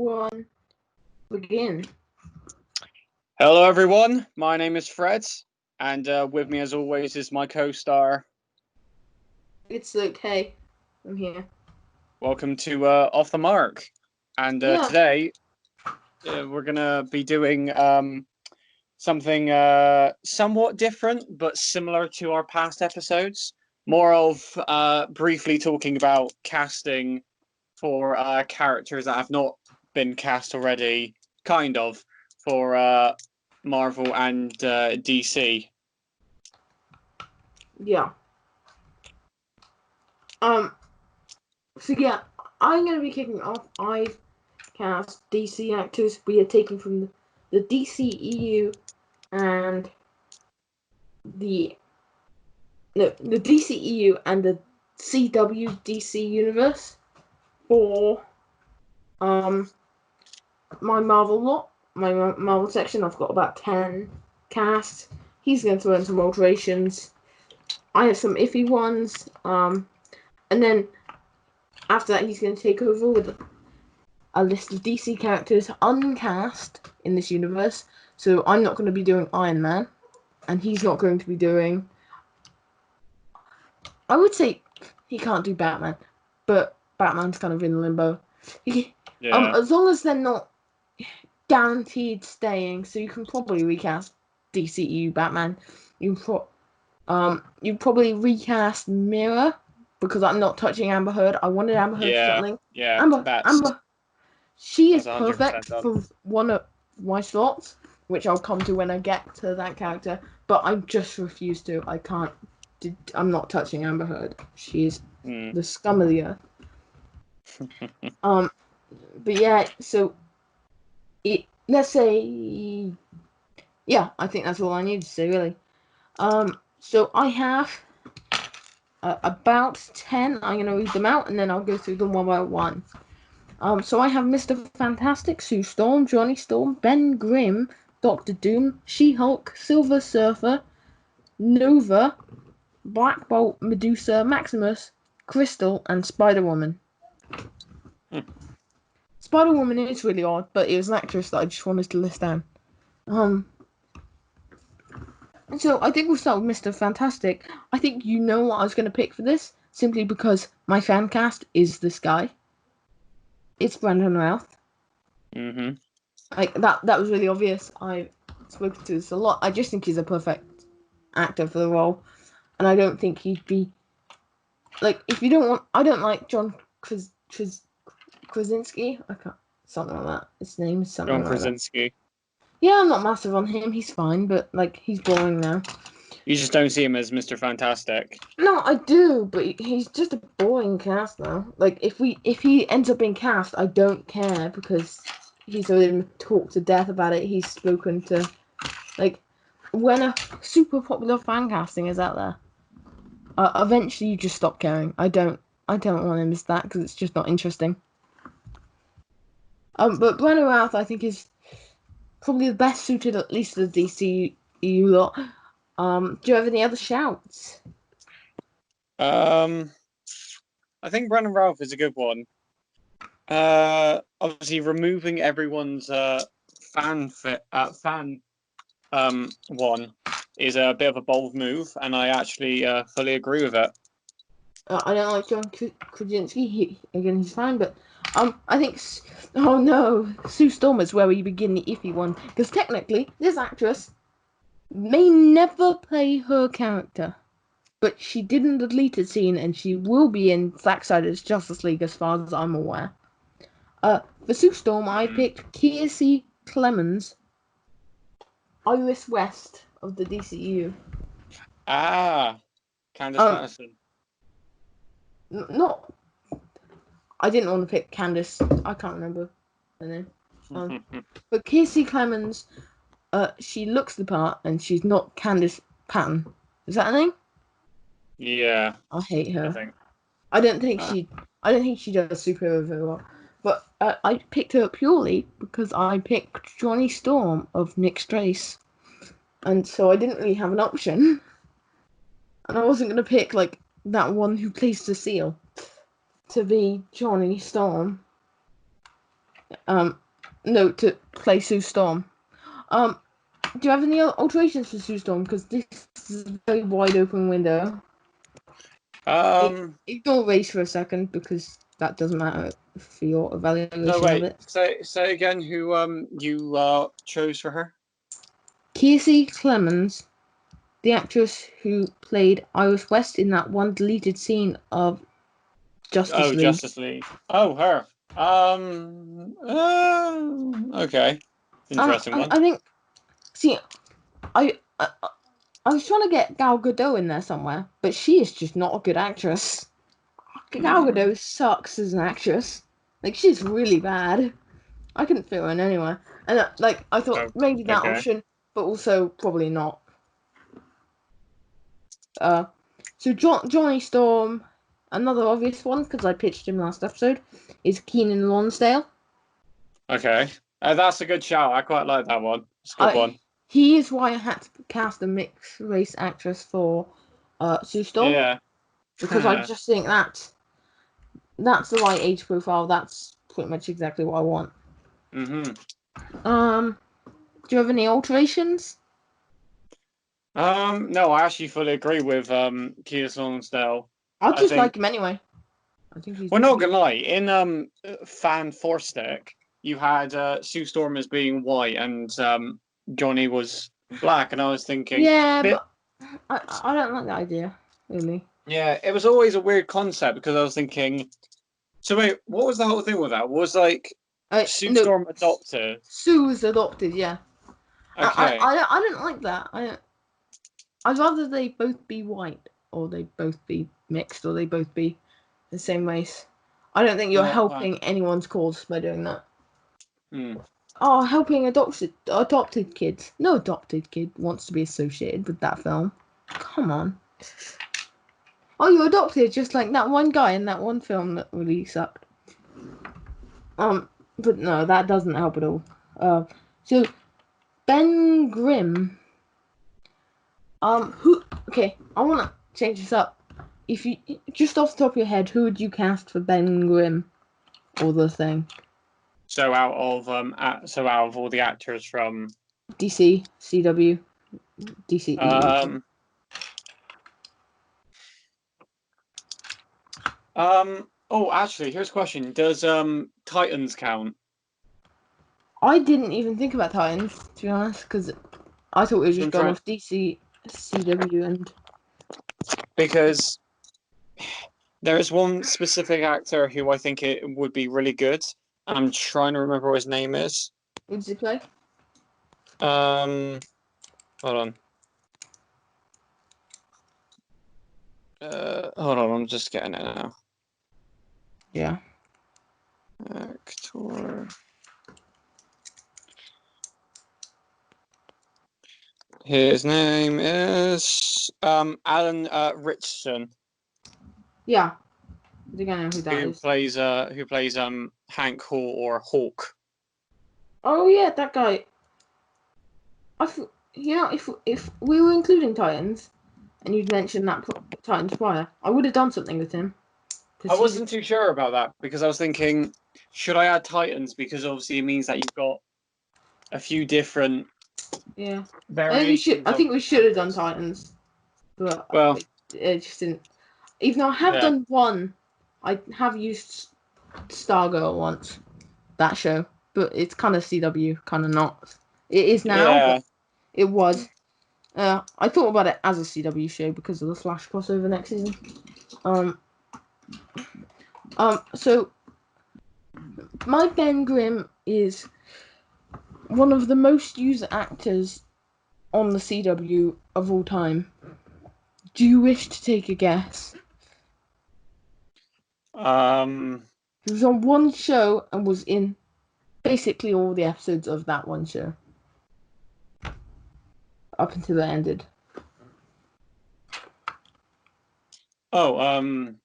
one, begin. Hello everyone, my name is Fred, and with me as always is my co-star. ItsLuke, hey, I'm here. Welcome to Off the Mark, and today we're gonna be doing something somewhat different but similar to our past episodes. More of briefly talking about casting for characters that have not been cast already, kind of, for Marvel and DC. Yeah. So yeah, I'm gonna be kicking off. I've cast DC actors we are taking from the DCEU and the DCEU and the CW DC universe for my Marvel lot, my Marvel section. I've got about 10 cast. He's going to throw in some alterations. I have some iffy ones. And then after that, he's going to take over with a list of DC characters uncast in this universe. So I'm not going to be doing Iron Man, and he's not going to be doing. I would say he can't do Batman, but Batman's kind of in limbo. As long as they're not guaranteed staying, so you can probably recast DCEU Batman. You probably recast Mira, because I'm not touching Amber Heard. I wanted Amber Heard for something. Yeah, Amber, she is 100% perfect for one of my slots, which I'll come to when I get to that character. But I just refuse to. I can't. I'm not touching Amber Heard. She is the scum of the earth. But yeah, so let's say, yeah, I think that's all I need to say, really. So I have about 10. I'm going to read them out, and then I'll go through them one by one. So I have Mr. Fantastic, Sue Storm, Johnny Storm, Ben Grimm, Doctor Doom, She-Hulk, Silver Surfer, Nova, Black Bolt, Medusa, Maximus, Crystal, and Spider-Woman. Spider-Woman is really odd, but it was an actress that I just wanted to list down. So I think we'll start with Mr. Fantastic. I think you know what I was going to pick for this, simply because my fan cast is this guy. It's Brandon Routh. Like that was really obvious. I've spoken to this a lot. I just think he's a perfect actor for the role, and I don't think he'd be like, if you don't want. I don't like John Krasinski. I can't, something like that. His name is something John like Krasinski. That. Yeah, I'm not massive on him. He's fine, but like he's boring now. You just don't see him as Mr. Fantastic. No, I do, but he's just a boring cast now. Like if he ends up being cast, I don't care, because he's already talked to death about it. He's spoken to, like, when a super popular fan casting is out there, eventually you just stop caring. I don't want him as that, because it's just not interesting. But Brandon Routh, I think, is probably the best suited, at least to the DCU lot. Do you have any other shouts? I think Brandon Routh is a good one. Obviously, removing everyone's fan one is a bit of a bold move, and I actually fully agree with it. I don't like John Krasinski. He's fine, but I think. Oh no, Sue Storm is where we begin the iffy one, because technically this actress may never play her character, but she did in the deleted scene, and she will be in Zack Snyder's Justice League, as far as I'm aware. For Sue Storm, I picked Kiersey Clemens, Iris West of the DCU. Candace Patterson. Not. I didn't want to pick Candace. I can't remember her name. But Kiersey Clemens, she looks the part, and she's not Candace Patton. Is that her name? Yeah. I hate her. I don't think she does superhero very well. But I picked her purely because I picked Johnny Storm of Nick Strace, and so I didn't really have an option. And I wasn't going to pick like that one who plays the seal to be Johnny Storm. note to play Sue Storm. Do you have any alterations for Sue Storm? Because this is a very wide open window. Ignore race for a second because that doesn't matter for your evaluation of it. Say again who you chose for her. Kiersey Clemens, the actress who played Iris West in that one deleted scene of Justice League. Justice League. Oh, her. Okay. Interesting one. I think. See, I was trying to get Gal Gadot in there somewhere, but she is just not a good actress. Gal Gadot sucks as an actress. Like, she's really bad. I couldn't fit her in anywhere. And, I thought maybe that option, but also probably not. So Johnny Storm, another obvious one, because I pitched him last episode, is Keenan Lonsdale. Okay. That's a good shout. I quite like that one. It's a good one. He is why I had to cast a mixed race actress for Sue Storm. Yeah. Because I just think that's the right age profile. That's pretty much exactly what I want. Mm-hmm. Do you have any alterations? No, I actually fully agree with Keenan Lonsdale. I just like him anyway. I think he's. Well, not gonna lie. In Fan Four Stick, you had Sue Storm as being white and Johnny was black, and I was thinking. Yeah, but I don't like that idea, really. Yeah, it was always a weird concept because I was thinking. So wait, what was the whole thing with that? Was Sue Storm adopted? Sue was adopted, yeah. Okay. I don't like that. I'd rather they both be white, or they both be mixed, or they both be the same race. I don't think you're helping anyone's cause by doing that. Oh, helping adopted kids. No adopted kid wants to be associated with that film. Come on. Oh, you're adopted, just like that one guy in that one film that really sucked. But no, that doesn't help at all. So Ben Grimm. Okay, I want to change this up. If you just off the top of your head, who would you cast for Ben Grimm or the Thing? So out of all the actors from DC, CW, DC. Oh, actually, here's a question: does Titans count? I didn't even think about Titans, to be honest, because I thought it was just going off DC, CW, and because there is one specific actor who I think it would be really good. I'm trying to remember what his name is. Who does he play? Hold on. Hold on, I'm just getting it now. Yeah. Actor. His name is Alan Richardson. Yeah. I think I know who that is. Who plays Hank Hall or Hawk. Oh yeah, that guy. If we were including Titans, and you'd mentioned that Titans prior, I would have done something with him. I wasn't too sure about that because I was thinking, should I add Titans? Because obviously it means that you've got a few different variations. I think we should have done Titans, but it just didn't. Even though I have done one, I have used Stargirl once, that show, but it's kind of CW, kind of not. It is now, but it was. I thought about it as a CW show because of the Flash crossover next season. So my Ben Grimm is one of the most used actors on the CW of all time. Do you wish to take a guess? He was on one show and was in basically all the episodes of that one show. Up until it ended. Oh, I'm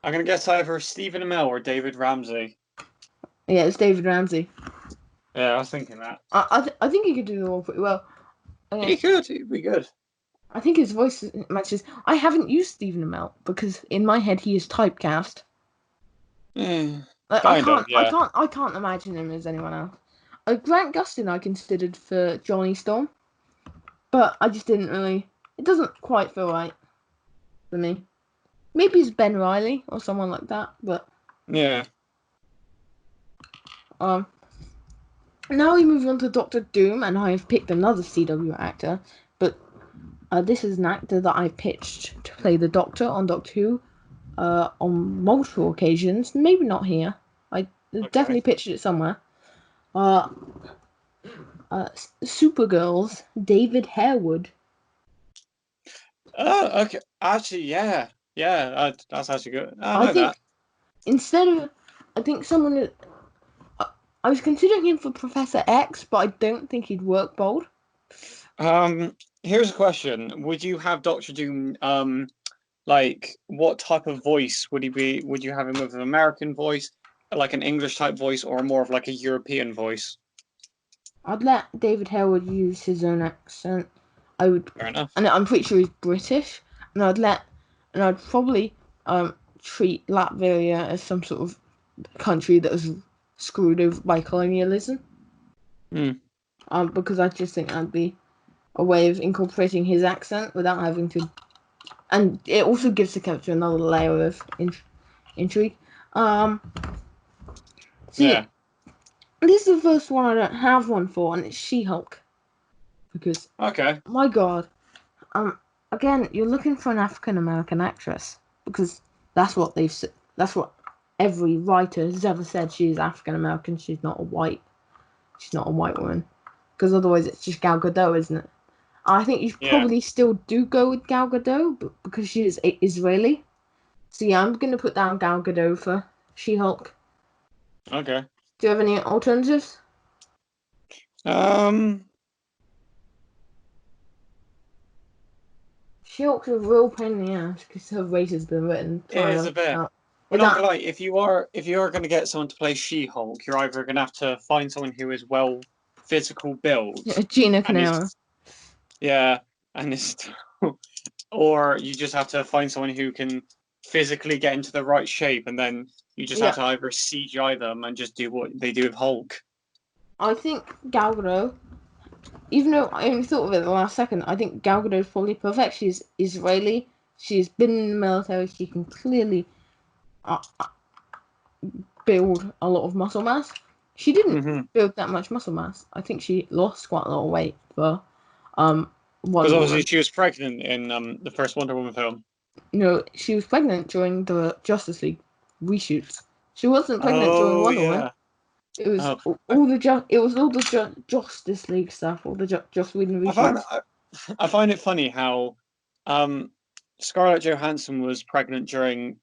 gonna guess either Stephen Amell or David Ramsey. Yeah, it's David Ramsey. Yeah, I was thinking that. I think he could do them all pretty well. He could. He'd be good. I think his voice matches. I haven't used Stephen Amell because in my head he is typecast. Yeah. Like, Kind of, yeah. I can't imagine him as anyone else. Grant Gustin I considered for Johnny Storm, but I just didn't really. It doesn't quite feel right for me. Maybe it's Ben Reilly or someone like that, but Yeah. Now we move on to Doctor Doom, and I have picked another CW actor, but this is an actor that I pitched to play the Doctor on Doctor Who on multiple occasions. Maybe not here. I definitely pitched it somewhere. Supergirl's David Harewood. Oh, okay. Actually, yeah. Yeah, that's actually good. I like think that. instead of, I think someone. I was considering him for Professor X, but I don't think he'd work bold. Here's a question. Would you have Doctor Doom, like, what type of voice would he be? Would you have him with an American voice, like an English type voice, or more of like a European voice? I'd let David Harewood use his own accent. I would, Fair enough. and I'm pretty sure he's British. And I'd probably treat Latvia as some sort of country that was screwed over by colonialism. Because I just think that'd be a way of incorporating his accent without having to, and it also gives the character another layer of intrigue. Yeah. This is the first one I don't have one for, and it's She-Hulk. Because my God, again, you're looking for an African American actress because that's what every writer has ever said. She is African American. She's not a white woman. Because otherwise, it's just Gal Gadot, isn't it? I think you probably still do go with Gal Gadot, but because she is Israeli. So yeah, I'm gonna put down Gal Gadot for She-Hulk. Okay. Do you have any alternatives? She-Hulk's a real pain in the ass because her race has been written. It is a bit. But not gonna lie, if you are going to get someone to play She-Hulk, you're either going to have to find someone who is well physical build. Gina Carano. Or you just have to find someone who can physically get into the right shape, and then you just have to either CGI them and just do what they do with Hulk. I think Gal Gadot, even though I only thought of it the last second, I think Gal Gadot is probably perfect. She's Israeli. She's been in the military. She can clearly build a lot of muscle mass. She didn't build that much muscle mass. I think she lost quite a lot of weight for Wonder Woman. Because obviously she was pregnant in the first Wonder Woman film. No, she was pregnant during the Justice League reshoots. She wasn't pregnant during Wonder Woman. It was all the Justice League stuff, all the Joss Whedon reshoots. I find it funny how Scarlett Johansson was pregnant during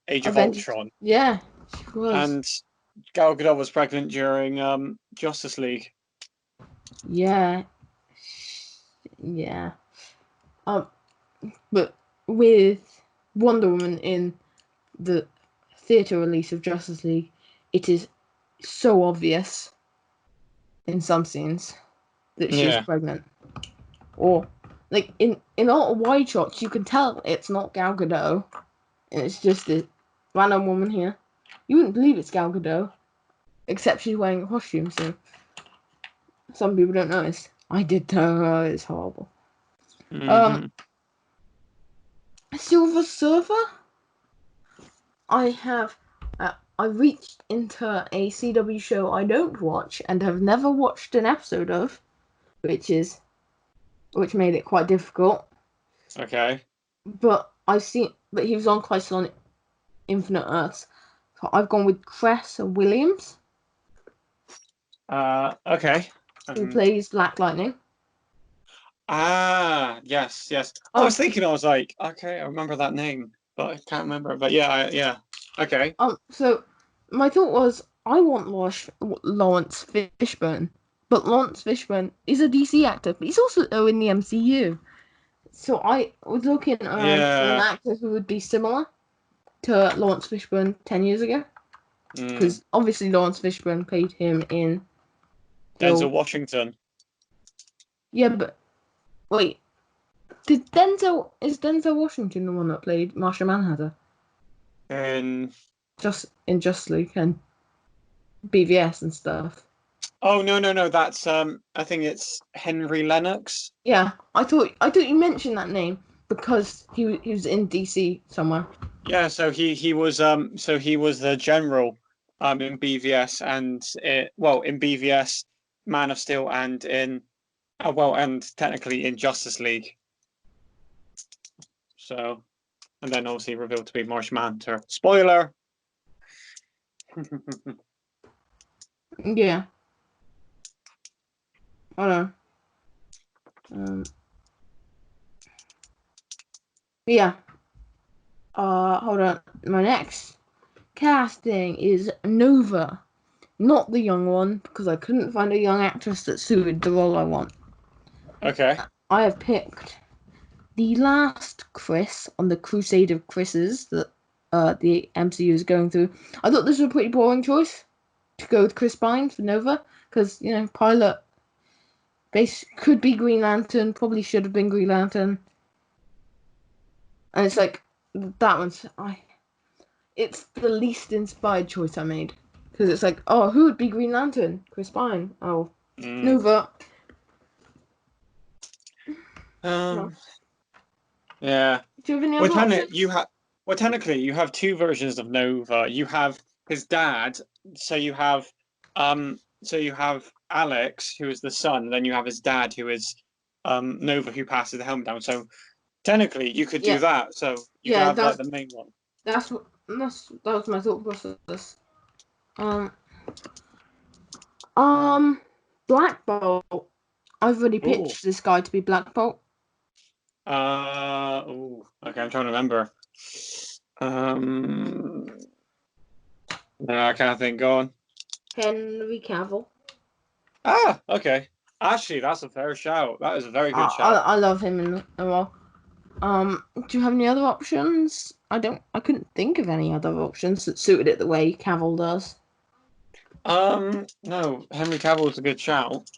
Age of Ultron. Yeah, she was. And Gal Gadot was pregnant during Justice League. Yeah. But with Wonder Woman in the theatre release of Justice League, it is so obvious in some scenes that she's pregnant. Or like in all wide shots you can tell it's not Gal Gadot and it's just a random woman here. You wouldn't believe it's Gal Gadot, except she's wearing a costume, so some people don't notice. I did tell her. It's horrible. Silver Surfer. I reached into a CW show I don't watch and have never watched an episode of, which made it quite difficult. Okay. But he was on Crisis on Infinite Earths. So I've gone with Cress Williams. Okay. Who plays Black Lightning. Yes. I was thinking, I was like, okay, I remember that name, but I can't remember. But yeah. Okay. So my thought was, I want Lawrence Fishburne, but Lawrence Fishburne is a DC actor, but he's also in the MCU. So I was looking around for an actor who would be similar to Lawrence Fishburne 10 years ago. Because obviously Lawrence Fishburne played him in Denzel Washington. Yeah, but wait. Is Denzel Washington the one that played Martian Manhunter? Just Luke and BVS and stuff. Oh no, that's I think it's Henry Lennox. Yeah, I thought you mentioned that name because he was in DC somewhere. Yeah, so he was the general in BVS and in BVS, Man of Steel, and and technically in Justice League. So, and then obviously revealed to be Martian Manhunter. Spoiler. Yeah. Hold on. Yeah. Hold on. My next casting is Nova, not the young one because I couldn't find a young actress that suited the role I want. Okay. I have picked the last Chris on the crusade of Chris's that the MCU is going through. I thought this was a pretty boring choice to go with Chris Pine for Nova because pilot base could be Green Lantern, probably should have been Green Lantern, and it's like that one's it's the least inspired choice I made because it's like, oh, who would be Green Lantern? Chris Pine. Oh, Nova. Yeah. Do you have any other options? Technically you have two versions of Nova. You have his dad, so you have Alex, who is the son, then you have his dad, who is Nova, who passes the helmet down. So technically you could do that. So you could have like the main one. That was my thought process. Black Bolt. I've already pitched this guy to be Black Bolt. Okay, I'm trying to remember. No, I can't think. Go on. Henry Cavill. Ah, okay. Actually, that's a fair shout. That is a very good shout. I love him in the role. Do you have any other options? I couldn't think of any other options that suited it the way Cavill does. No, Henry Cavill is a good shout.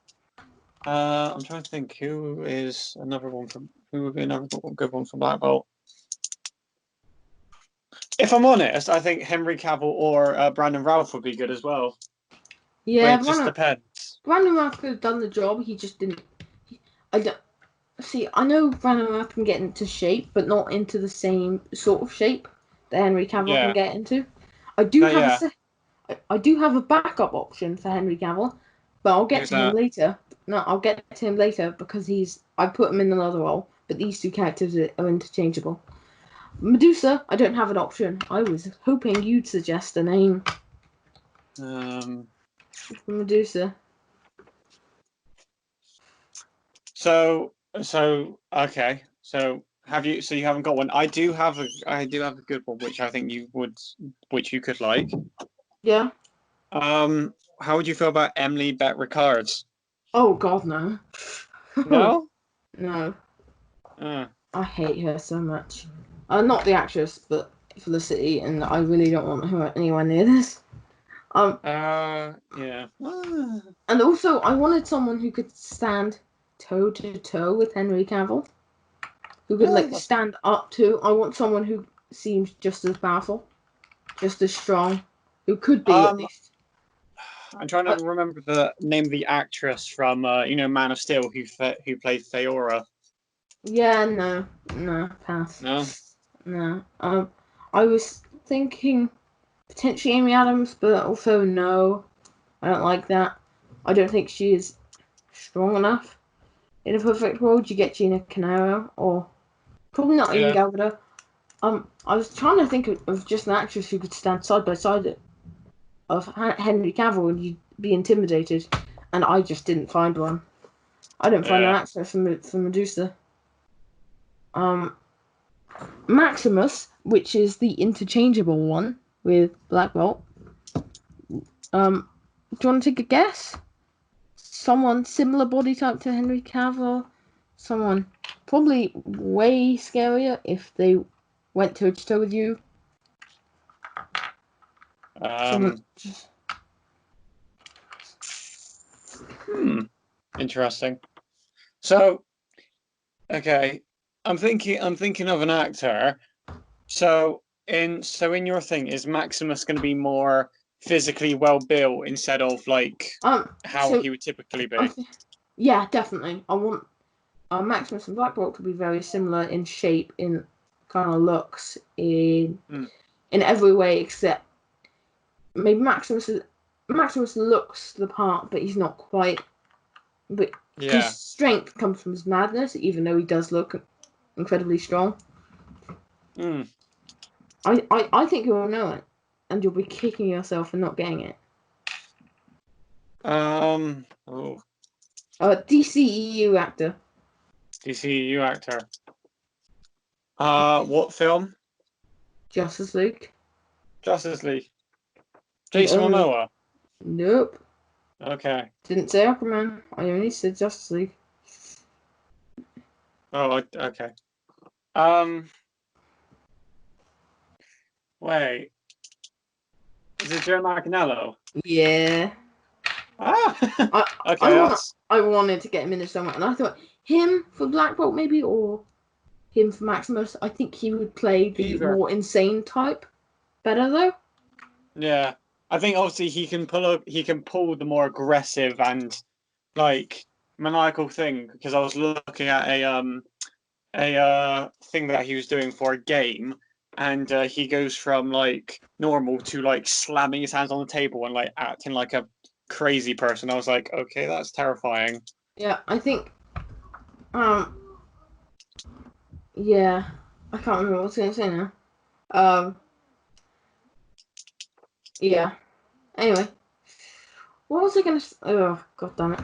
I'm trying to think who would be another good one from Black Bolt. If I'm honest, I think Henry Cavill or Brandon Routh would be good as well. Yeah, but it just depends. Brandon Routh could have done the job. He just didn't. I know Brandon Routh can get into shape, but not into the same sort of shape that Henry Cavill can get into. I do have a backup option for Henry Cavill, but I'll get to him later. No, I'll get to him later because I put him in another role, but these two characters are interchangeable. Medusa, I don't have an option. I was hoping you'd suggest a name. Medusa. So okay. So you haven't got one. I do have a good one which I think which you could like. Yeah. How would you feel about Emily Bett Rickards? Oh God, no. No? No. I hate her so much. Not the actress, but Felicity, and I really don't want her anywhere near this. Yeah. And also, I wanted someone who could stand toe to toe with Henry Cavill, who could stand up to. I want someone who seems just as powerful, just as strong, who could be at least. I'm trying to remember the name of the actress from Man of Steel who played Theora. Yeah, no, pass. No. I was thinking potentially Amy Adams, but also no, I don't like that. I don't think she is strong enough. In a perfect world, you get Gina Carano, or probably not even Gal Gadot. I was trying to think of just an actress who could stand side by side of Henry Cavill and you'd be intimidated, and I just didn't find one. I didn't find an actress for Medusa. Maximus, which is the interchangeable one with Black Bolt. Do you want to take a guess? Someone similar body type to Henry Cavill. Someone probably way scarier if they went toe to toe with you. Interesting. So, okay, I'm thinking of an actor. So in your thing, is Maximus going to be more physically well built instead of like how he would typically be? Yeah, definitely. I want Maximus and Black Bolt to be very similar in shape, in kind of looks, in every way except maybe Maximus looks the part, but he's not quite. But his strength comes from his madness, even though he does look incredibly strong. I think you'll know it, and you'll be kicking yourself for not getting it. DCEU actor. DCEU actor. What film? Justice League. Justice League. Jason Momoa. Nope. Okay. Didn't say Aquaman. I only said Justice League. Oh, okay. Wait. Is it Joe Manganiello? Yeah. Okay. I wanted to get him in there somewhere, and I thought him for Black Bolt maybe, or him for Maximus. I think he would play the more insane type better though. Yeah, I think obviously he can pull the more aggressive and like maniacal thing, because I was looking at a thing that he was doing for a game, and he goes from like normal to like slamming his hands on the table and like acting like a crazy person. I was like, okay, that's terrifying. Yeah, I think yeah, I can't remember what I was going to say now. Yeah. Anyway, what was I going to say? Oh, god damn it.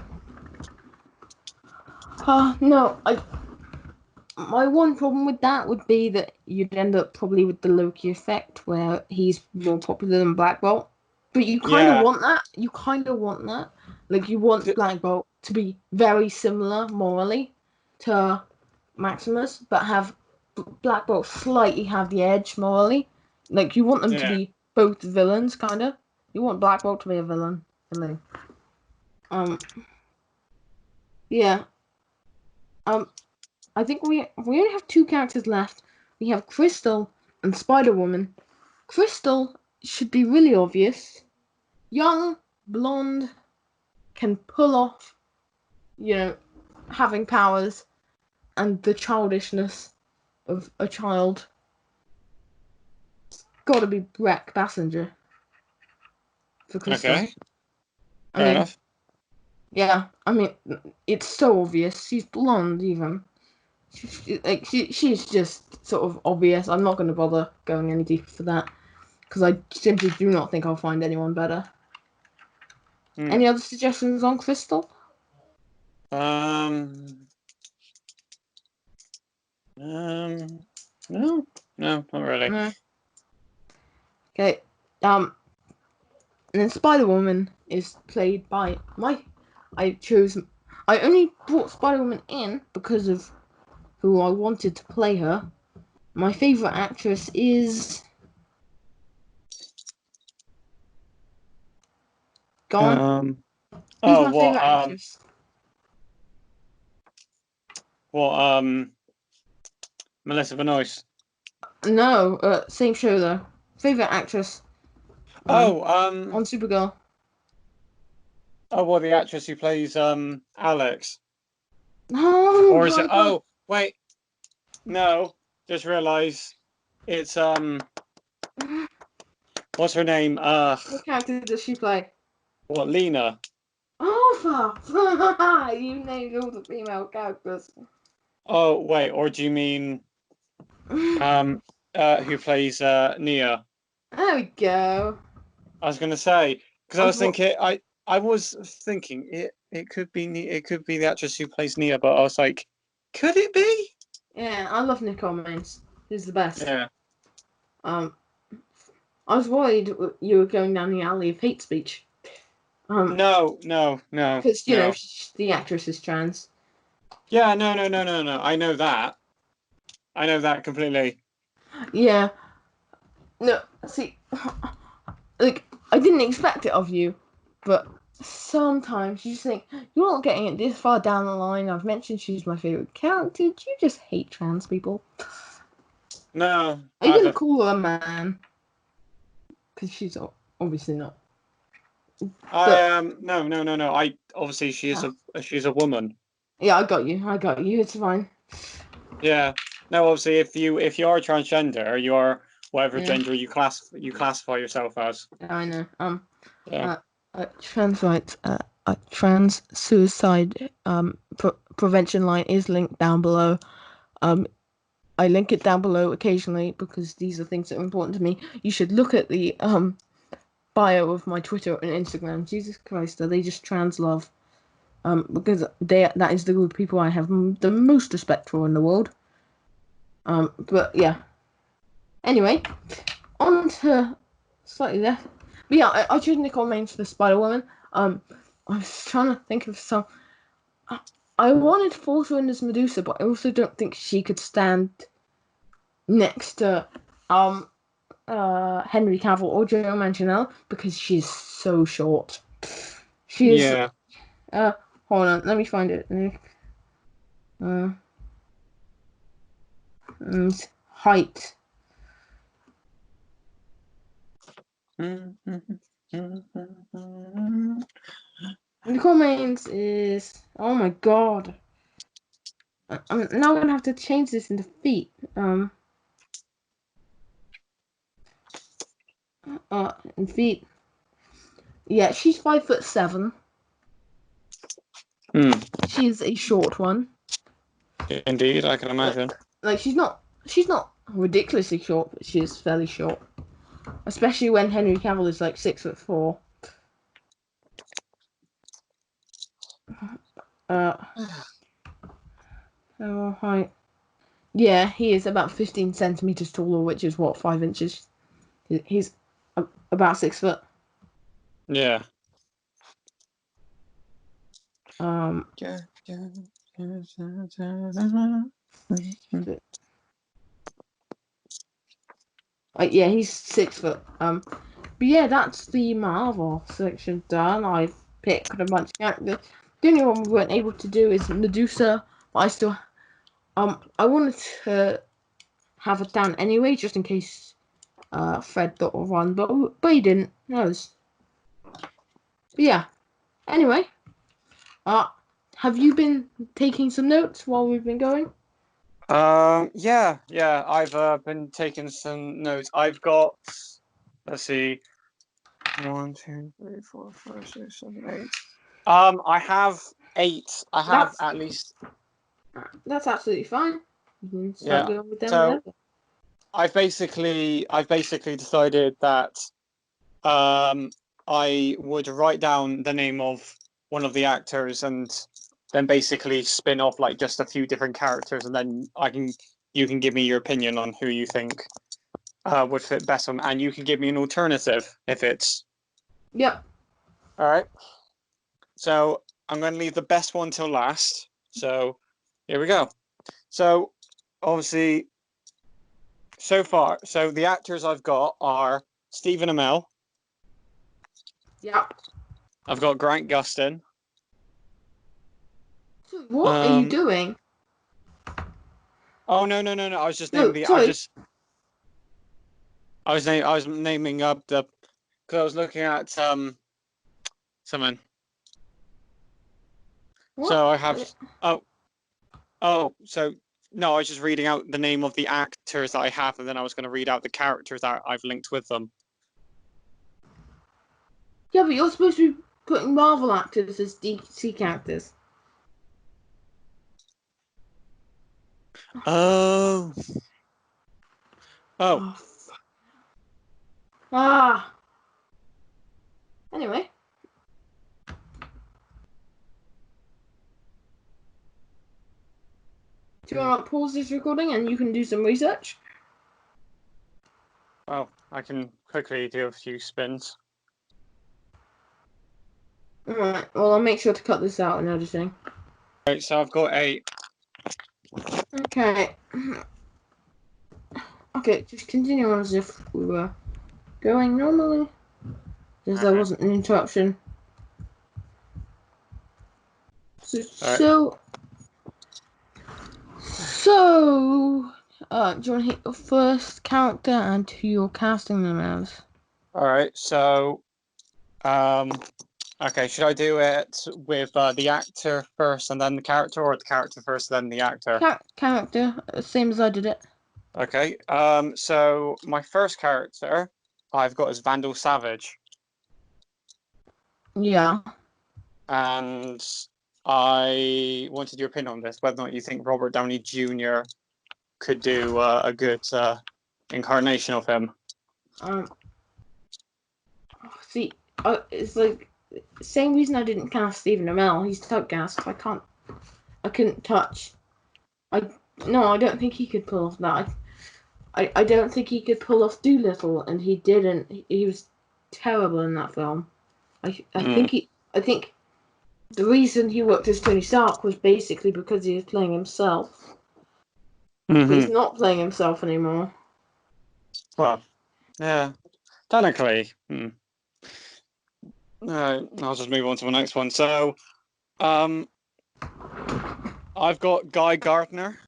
No, my one problem with that would be that you'd end up probably with the Loki effect, where he's more popular than Black Bolt. But you kind of want that. You kind of want that. Like, you want Black Bolt to be very similar morally to Maximus, but have Black Bolt slightly have the edge morally. Like, you want them to be both villains, kind of. You want Black Bolt to be a villain. Yeah. I think we only have two characters left. We have Crystal and Spider-Woman. Crystal should be really obvious. Young, blonde, can pull off, having powers and the childishness of a child. It's gotta be Breck Bassinger for Crystal. Okay. Fair enough. Yeah, I mean, it's so obvious. She's blonde, even. She's just sort of obvious. I'm not going to bother going any deeper for that, because I simply do not think I'll find anyone better. Any other suggestions on Crystal? No, not really. No. Okay. And then Spider-Woman is played by I only brought Spider-Woman in because of who I wanted to play her. My favorite actress is... Go on. Who's my favorite actress? Melissa Benoist. No, same show though. Favorite actress. On Supergirl. Oh, well, the actress who plays Alex. No. Or is it? Oh, wait. No, just realised it's what's her name? What character does she play? What, Lena? Oh, you named all the female characters. Oh, wait, or do you mean who plays Nia? There we go. I was gonna say, because I was thinking it could be the actress who plays Nia, but I was like, could it be? Yeah, I love Nicole Maines. She's the best. Yeah. I was worried you were going down the alley of hate speech. No. Because the actress is trans. Yeah, no. I know that completely. Yeah. No, see, like, I didn't expect it of you, but sometimes you just think, you're not getting it this far down the line. I've mentioned she's my favorite character. Do you just hate trans people? No, Are you I gonna haven't. call her a man? Because she's obviously not. I But no, no, no, no. I obviously uh, she's a woman. yeah, I got you. I got you. It's fine. Yeah. No, obviously, if you are transgender, you are whatever Yeah, gender you classify yourself as. I know. Yeah. Uh, trans rights, trans suicide prevention line is linked down below. Um, I link it down below occasionally because these are things that are important to me. You should look at the bio of my Twitter and Instagram. Jesus Christ, are they just trans love? Because that is the group of people I have the most respect for in the world. But yeah. Anyway, on to slightly less. But yeah, I chose Nicole Maines for the Spider Woman. I was trying to think of some. I wanted Falter as Medusa, but I also don't think she could stand next to Henry Cavill or Joe Manganiello because she's so short. She is Yeah. hold on, let me find it. Uh, height. Nicole Maines is oh my god. I'm now gonna have to change this into feet. In feet. Yeah, she's 5'7". Hmm. She's a short one. Indeed, I can imagine. Like she's not ridiculously short, but she is fairly short. Especially when Henry Cavill is like 6'4". Uh, height. Yeah, he is about 15 centimeters taller, which is what 5 inches. He's about 6 foot. Yeah. Um, Yeah. yeah, he's 6 foot. But yeah, that's the Marvel section done. I've picked a bunch of characters. The only one we weren't able to do is Medusa, but I wanted to have it down anyway, just in case Fred thought of one, but he didn't. But yeah. Anyway, uh, have you been taking some notes while we've been going? Yeah, yeah. I've been taking some notes. I've got. Let's see. 1, 2, 3, 4, 5, 6, 7, 8. I have 8. I have That's at least. that's absolutely fine. You can start Yeah. going with them So whenever. I've basically decided that I would write down the name of one of the actors and then basically spin off like just a few different characters, and then you can give me your opinion on who you think would fit best on, and you can give me an alternative if it's Yep. all right. So I'm going to leave the best one till last. So here we go. So obviously, so far, so the actors I've got are Stephen Amell. Yep. I've got Grant Gustin. So what are you doing? Oh no, no, no, no! I was just naming No, the. sorry. I was naming up the. Because I was looking at someone. What? So I have. Oh, oh. So no, I was just reading out the name of the actors that I have, and then I was going to read out the characters that I've linked with them. Yeah, but you're supposed to be putting Marvel actors as DC characters. Oh. Oh. Oh, ah. Anyway, do you want to pause this recording and you can do some research? Oh, I can quickly do a few spins. Alright, well, I'll make sure to cut this out in editing. Right, so I've got 8. Okay. Okay, just continue on as if we were going normally. Because there wasn't an interruption. So, All right. so Do you want to hit your first character and who you're casting them as? All right. So, okay. Should I do it with the actor first and then the character, or the character first then the actor? Character, same as I did it. Okay. So my first character I've got is Vandal Savage, Yeah. and I wanted your opinion on this, whether or not you think Robert Downey Jr. could do a good incarnation of him. See, it's like same reason I didn't cast Stephen Amell. He's typecast. I couldn't touch. I don't think he could pull off that. I don't think he could pull off Doolittle, and he didn't. He was terrible in that film. I think the reason he worked as Tony Stark was basically because he was playing himself. But he's not playing himself anymore. Well, yeah, technically. I'll just move on to the next one. So, I've got Guy Gardner.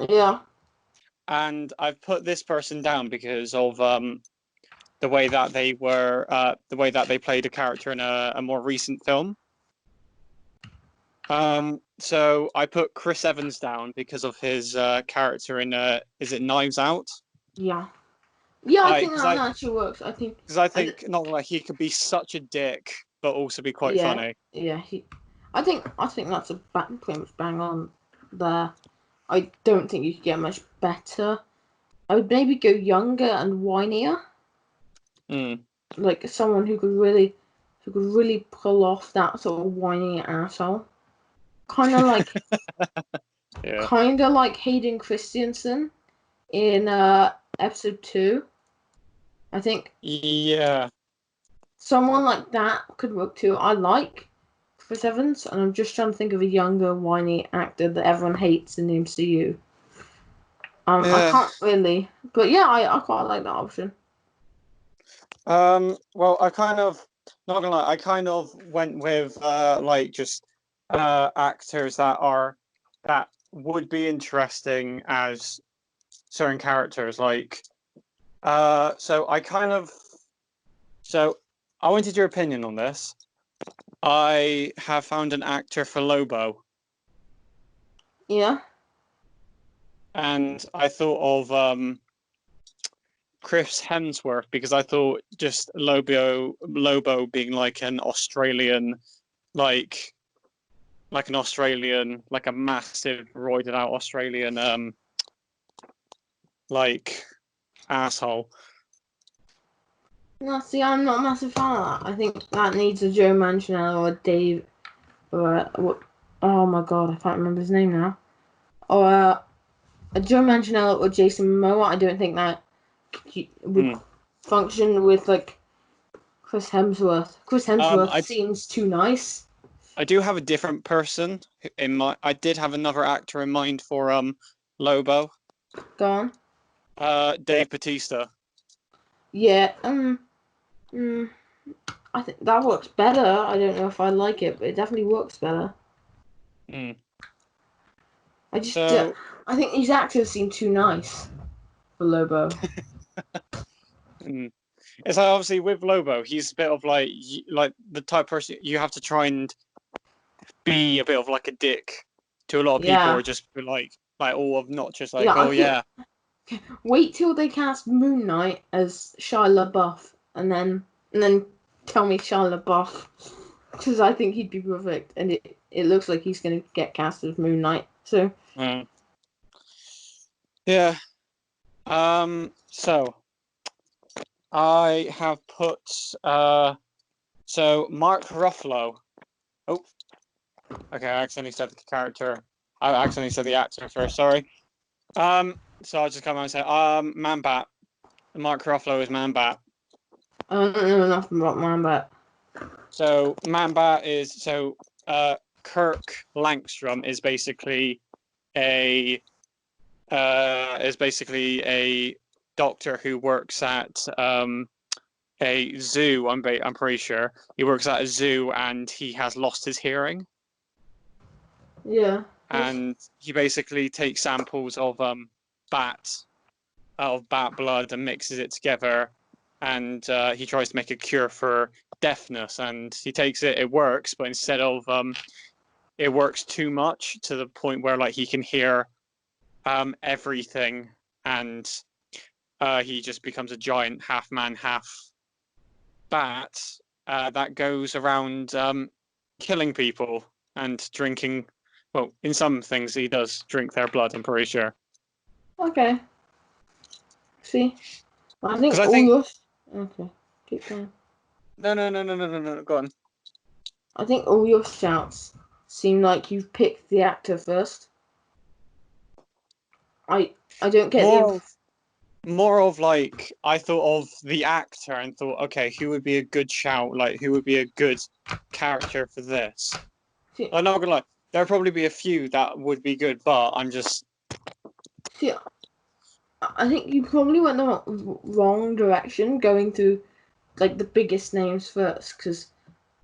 Yeah. And I've put this person down because of the way that they played a character in a more recent film. So I put Chris Evans down because of his character in is it Knives Out? Yeah. Yeah, I think that actually works. I think because I think not like he could be such a dick, but also be quite funny. Yeah, I think that's pretty much bang on there. I don't think you could get much better. I would maybe go younger and whinier. Like someone who could really pull off that sort of whiny asshole. Kind of like, kind of like Hayden Christensen in episode 2. I think. Yeah. Someone like that could work too. I like Chris Evans, and I'm just trying to think of a younger, whiny actor that everyone hates in the MCU. I can't really, but yeah, I quite like that option. Well, I kind of not gonna lie, I kind of went with like just actors that would be interesting as certain characters. Like, so I wanted your opinion on this. I have found an actor for Lobo. Yeah. And I thought of Chris Hemsworth because I thought just Lobo being like an Australian, like a massive roided out Australian like asshole. No, see, I'm not a massive fan of that. I think that needs a Joe Manganiello or Dave, or what? Oh my god, I can't remember his name now. Or a Joe Manganiello or Jason Momoa. I don't think that would function with like Chris Hemsworth. Chris Hemsworth seems too nice. I do have a different person in mind. I did have another actor in mind for Lobo. Go on. Dave Bautista. Yeah. I think that works better. I don't know if I like it, but it definitely works better. I think these actors seem too nice for Lobo. It's like obviously with Lobo, he's a bit of like the type of person you have to try and be a bit of like a dick to a lot of people, or just be like all obnoxious, Wait till they cast Moon Knight as Shia LaBeouf, and then tell me Shia LaBeouf, because I think he'd be perfect, and it looks like he's going to get cast as Moon Knight. So yeah. So I have put so Mark Ruffalo. Oh, okay. I accidentally said the character. I accidentally said the actor first. Sorry. So I'll just come out and say, Man-Bat. Mark Ruffalo is Man-Bat. I don't know nothing about Man-Bat. So Man-Bat is Kirk Langstrom is basically a doctor who works at a zoo. I'm pretty sure he works at a zoo, and he has lost his hearing. Yeah. And he basically takes samples of bat out of bat blood and mixes it together, and he tries to make a cure for deafness, and he takes it. It works, but instead of it works too much to the point where like he can hear everything, and he just becomes a giant half man, half bat that goes around killing people and drinking. Well, in some things he does drink their blood, I'm pretty sure. Okay. See, I think Okay, keep going. No. Go on. I think all your shouts seem like you've picked the actor first. I don't get more of like I thought of the actor and thought, okay, who would be a good shout? Like, who would be a good character for this? See, I'm not gonna lie, there'll probably be a few that would be good, but I'm just. See, I think you probably went the wrong direction going through like the biggest names first, because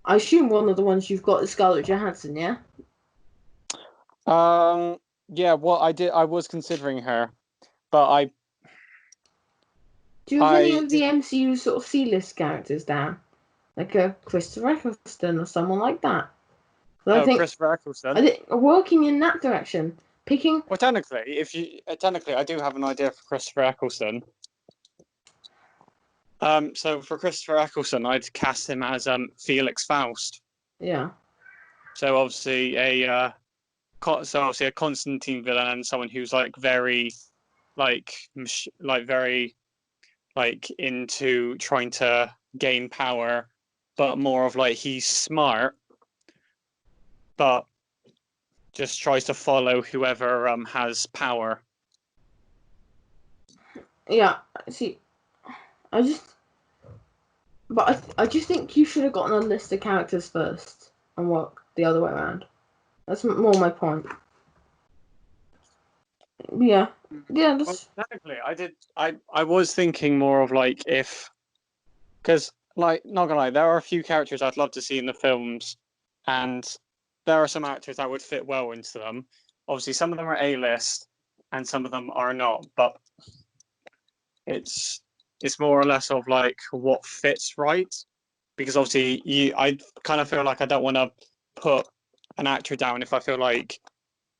I assume one of the ones you've got is Scarlett Johansson, yeah? Yeah, what I was considering her, but do you have any of the MCU sort of C-list characters down? Like a Christopher Eccleston or someone like that? I think Christopher Eccleston. I think working in that direction. Picking. Well, technically, I do have an idea for Christopher Eccleston. So for Christopher Eccleston, I'd cast him as Felix Faust. Yeah. So obviously a Constantine villain and someone who's like very, very, like into trying to gain power, but more of like he's smart, but just tries to follow whoever has power. Yeah. See, I just think you should have gotten a list of characters first and work the other way around. That's more my point. Yeah. That's... Well, technically, I was thinking more of like because like not gonna lie, there are a few characters I'd love to see in the films, and there are some actors that would fit well into them. Obviously, some of them are A-list, and some of them are not. But it's more or less of like what fits right, because obviously I kind of feel like I don't want to put an actor down if I feel like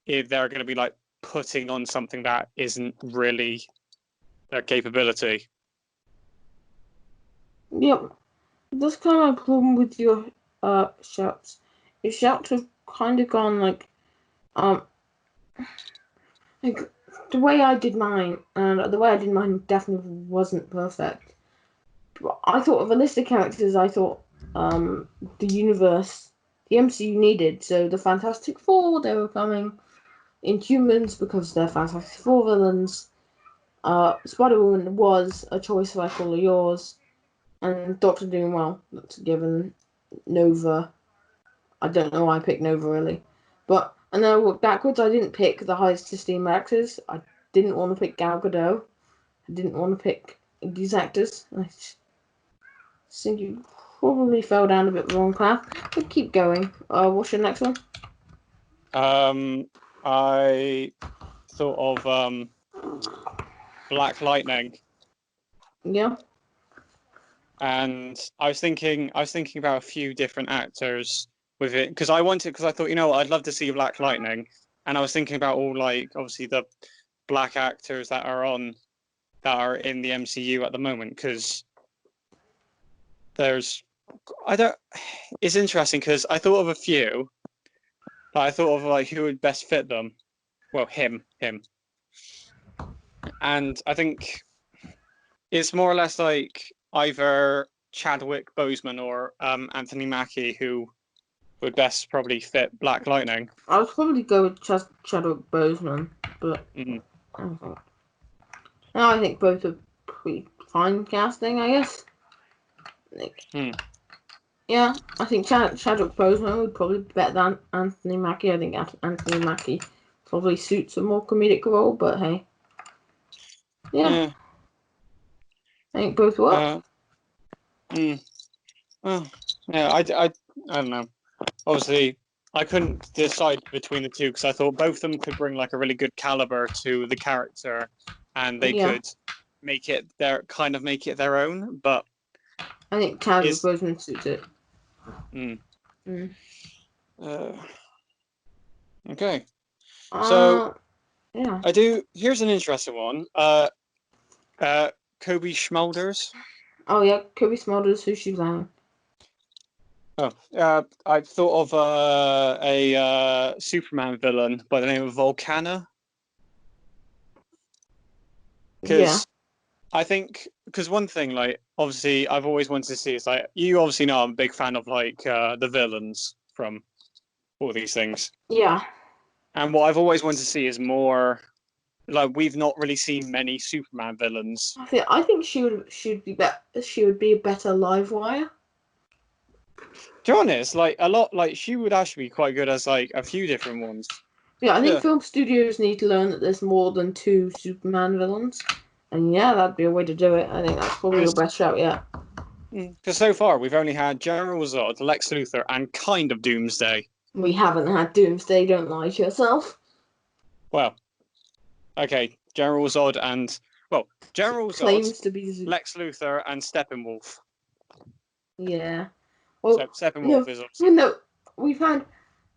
if they're going to be like putting on something that isn't really their capability. Yep. That's kind of my problem with your shouts. Your shouts have kind of gone like the way I did mine, and the way I did mine definitely wasn't perfect. But I thought of a list of characters I thought the universe, the MCU needed. So the Fantastic Four, they were coming. Inhumans, because they're Fantastic Four villains. Spider-Woman was a choice like all of yours. And Doctor Doom, well, that's given. Nova. I don't know why I picked Nova, really. But, and then I worked backwards. I didn't pick the highest esteemed actors. I didn't want to pick Gal Gadot. I didn't want to pick these actors. I think you probably fell down a bit the wrong path. But keep going. What's your next one? I thought of Black Lightning. Yeah. And I was thinking about a few different actors with it because I thought, you know, I'd love to see Black Lightning, and I was thinking about all like obviously the black actors that are in the MCU at the moment, because it's interesting because I thought of a few, but I thought of like who would best fit them. Well, him, and I think it's more or less like either Chadwick Boseman or Anthony Mackie who would best probably fit Black Lightning. I would probably go with Chadwick Boseman, but I think both are pretty fine casting, I guess. Yeah, I think Chadwick Boseman would probably be better than Anthony Mackie. I think Anthony Mackie probably suits a more comedic role, but hey. Yeah. I think both work. Well, yeah, I don't know. Obviously, I couldn't decide between the two because I thought both of them could bring like a really good caliber to the character, and they could make it their own. But I think Chadwick Boseman suits it. Okay. So yeah. Here's an interesting one. Kobe Schmolders. Oh yeah, Kobe Smulders, who she's on. I thought of a Superman villain by the name of Volcana. Because I think, one thing, like, obviously, I've always wanted to see is, like, you obviously know I'm a big fan of, like, the villains from all these things. Yeah. And what I've always wanted to see is more, like, we've not really seen many Superman villains. I think she would be a better live wire. To be honest, like, a lot, like, she would actually be quite good as, like, a few different ones. Yeah, I think film studios need to learn that there's more than 2 Superman villains. And yeah, that'd be a way to do it. I think that's probably your best shout yet. Because so far, we've only had General Zod, Lex Luthor, and kind of Doomsday. We haven't had Doomsday, don't lie to yourself. Well, okay, General Zod and... Well, General Zod, claims to be Lex Luthor, and Steppenwolf. Yeah. Well, Steppenwolf is obviously... No, we've had...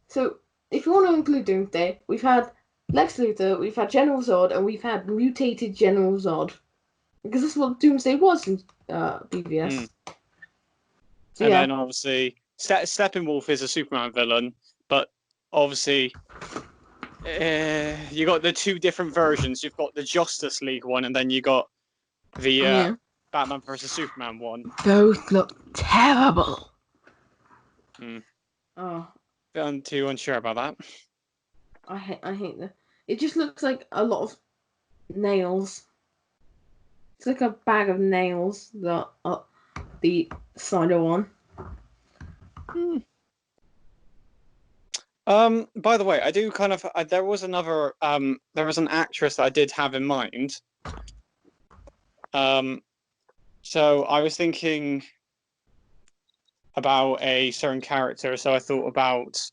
So, if you want to include Doomsday, we've had Lex Luthor, we've had General Zod, and we've had mutated General Zod. Because that's what Doomsday was in BVS. So, and then, obviously, Steppenwolf is a Superman villain, but obviously... you got the 2 different versions. You've got the Justice League one, and then you got the Batman vs Superman one. Both look terrible. Oh, I'm too unsure about that. I hate that. It just looks like a lot of nails. It's like a bag of nails. The Snyder one. By the way, I do kind of. There was an actress that I did have in mind. So I was thinking about a certain character. So I thought about.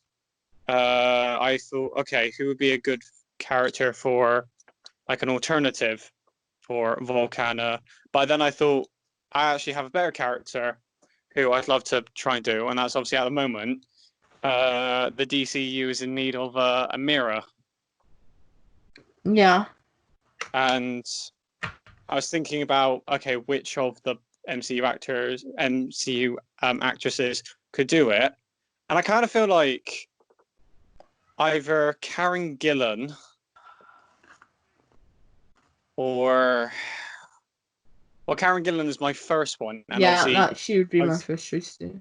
Okay, who would be a good character for, like, an alternative for Volcana? But then I thought I actually have a better character who I'd love to try and do, and that's obviously at the moment. The DCU is in need of a mirror. Yeah. And I was thinking about, okay, which of the MCU actresses could do it. And I kind of feel like either Karen Gillan or... Well, Karen Gillan is my first one. And she would be my first choice too.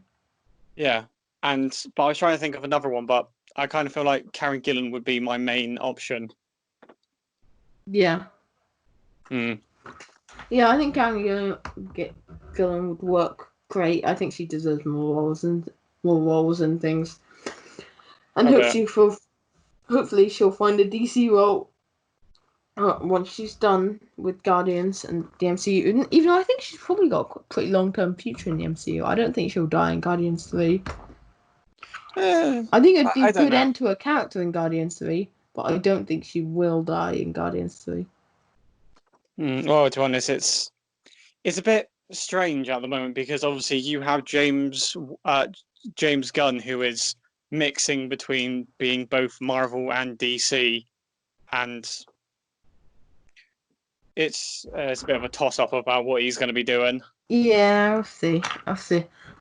Yeah. But I was trying to think of another one, but I kind of feel like Karen Gillan would be my main option. Yeah. Yeah, I think Karen Gillan would work great. I think she deserves more roles and things. And hopefully she'll find a DC role once she's done with Guardians and the MCU. Even though I think she's probably got a pretty long-term future in the MCU. I don't think she'll die in Guardians 3. I think it'd be a good end to her character in Guardians 3, but I don't think she will die in Guardians 3. Well, to be honest, it's a bit strange at the moment because obviously you have James Gunn, who is mixing between being both Marvel and DC, and it's a bit of a toss-up about what he's going to be doing. Yeah, I'll see.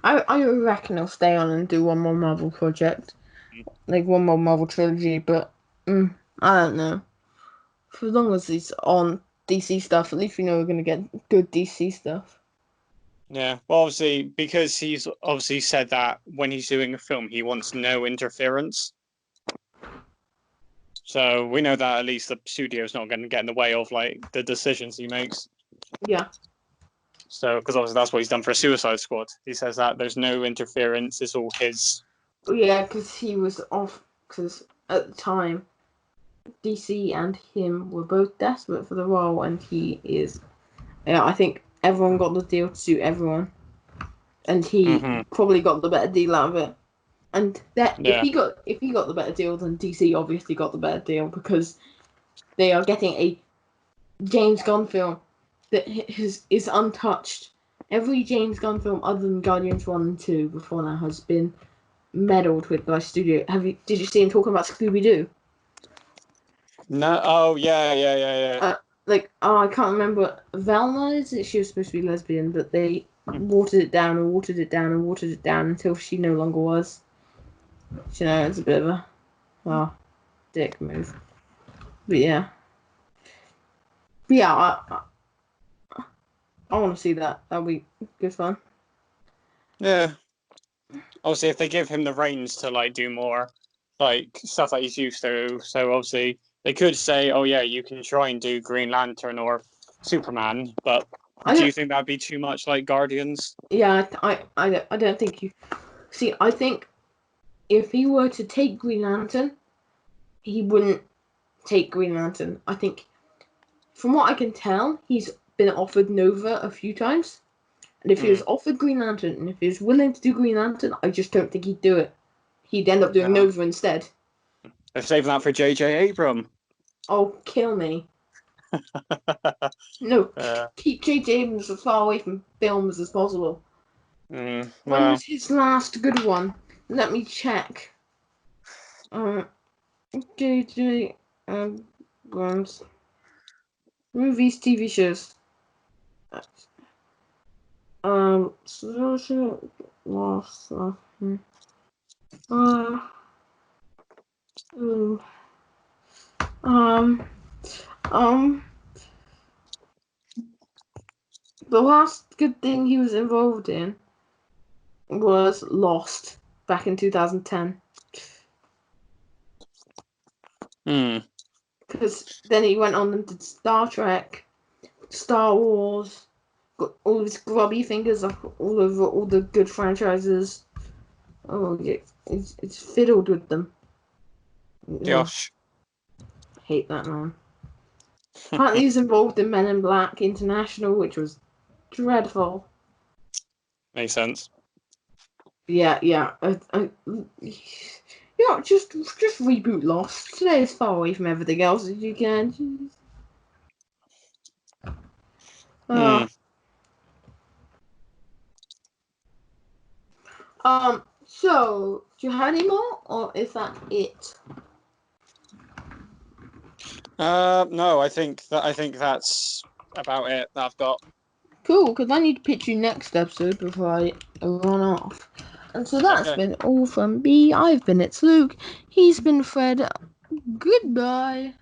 I reckon he'll stay on and do one more Marvel project, like one more Marvel trilogy. But I don't know. For as long as he's on DC stuff, at least we know we're gonna get good DC stuff. Yeah, well, obviously, because he's obviously said that when he's doing a film, he wants no interference. So we know that at least the studio's not going to get in the way of, like, the decisions he makes. Yeah. So, because obviously that's what he's done for Suicide Squad. He says that there's no interference, it's all his. Yeah, because he was off, because at the time, DC and him were both desperate for the role, and he is... Yeah, I think everyone got the deal to suit everyone. And he probably got the better deal out of it. And if he got the better deal, then DC obviously got the better deal, because they are getting a James Gunn film that is untouched. Every James Gunn film other than Guardians 1 and 2 before now has been meddled with by studio. Did you see him talking about Scooby-Doo? No. Oh yeah. I can't remember. Velma, is it? She was supposed to be lesbian, but they watered it down and watered it down and watered it down until she no longer was. You know, it's a bit of a dick move. But yeah. I want to see that. That'll be good fun. Yeah. Obviously, if they give him the reins to like do more like stuff that he's used to, so obviously they could say, "Oh yeah, you can try and do Green Lantern or Superman," but do you think that'd be too much like Guardians? Yeah, I don't think you. See, I think if he were to take Green Lantern, he wouldn't take Green Lantern. I think, from what I can tell, he's been offered Nova a few times. And if he was offered Green Lantern, and if he was willing to do Green Lantern, I just don't think he'd do it. He'd end up doing Nova instead. They're saving that for J.J. Abrams. Oh, kill me. No, keep J.J. Abrams as far away from films as possible. When was his last good one? Let me check. J.J. Abrams. Movies, TV shows. Social loss. The last good thing he was involved in was Lost back in 2010. Because then he went on and did Star Trek, Star Wars, got all his grubby fingers up all over all the good franchises. Oh, yeah, it's fiddled with them. Gosh. Hate that man. Apparently he's involved in Men in Black International, which was dreadful. Makes sense. Yeah. Just reboot Lost. Stay as far away from everything else as you can. So, do you have any more, or is that it? No, I think that's about it that I've got. Cool, because I need to pitch you next episode before I run off. And so that's been all from me. I've been ItsLuke. He's been Fred. Goodbye.